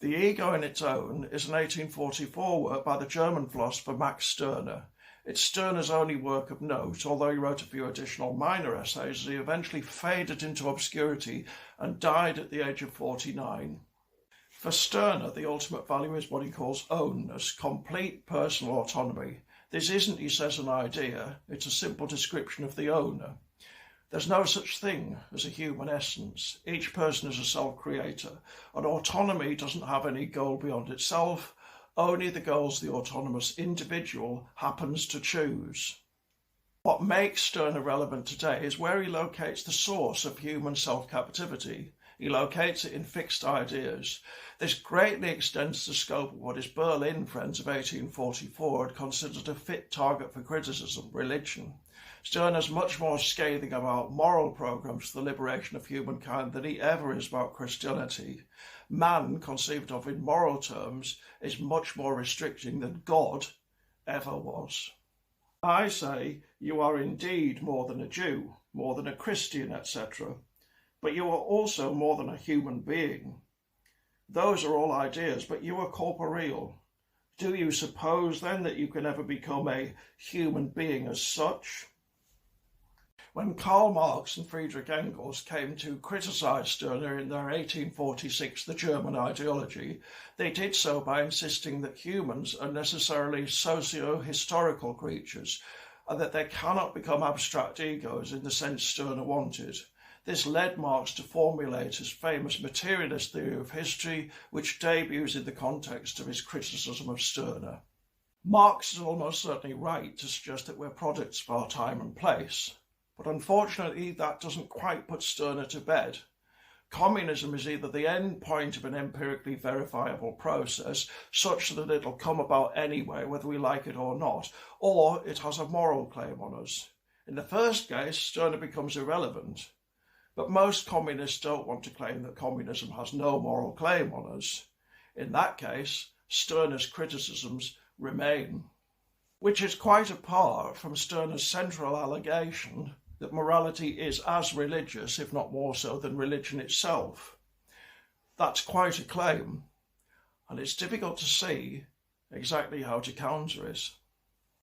The Ego in its Own is an 1844 work by the German philosopher Max Stirner. It's Stirner's only work of note, although he wrote a few additional minor essays as he eventually faded into obscurity and died at the age of 49. For Stirner, the ultimate value is what he calls ownness, complete personal autonomy. This isn't, he says, an idea, it's a simple description of the owner. There's no such thing as a human essence. Each person is a self-creator, and autonomy doesn't have any goal beyond itself, only the goals the autonomous individual happens to choose. What makes Stirner relevant today is where he locates the source of human self-captivity. He locates it in fixed ideas. This greatly extends the scope of what his Berlin friends of 1844 had considered a fit target for criticism, religion. Stirner's much more scathing about moral programs for the liberation of humankind than he ever is about Christianity. Man, conceived of in moral terms, is much more restricting than God ever was. I say you are indeed more than a Jew, more than a Christian, etc., but you are also more than a human being. Those are all ideas, but you are corporeal. Do you suppose then that you can ever become a human being as such? When Karl Marx and Friedrich Engels came to criticize Stirner in their 1846 The German Ideology, they did so by insisting that humans are necessarily socio-historical creatures and that they cannot become abstract egos in the sense Stirner wanted. This led Marx to formulate his famous materialist theory of history, which debuts in the context of his criticism of Stirner. Marx is almost certainly right to suggest that we're products of our time and place. But unfortunately, that doesn't quite put Stirner to bed. Communism is either the end point of an empirically verifiable process, such that it'll come about anyway, whether we like it or not, or it has a moral claim on us. In the first case, Stirner becomes irrelevant. But most communists don't want to claim that communism has no moral claim on us. In that case, Stirner's criticisms remain. Which is quite apart from Stirner's central allegation that morality is as religious, if not more so, than religion itself. That's quite a claim, and it's difficult to see exactly how to counter it.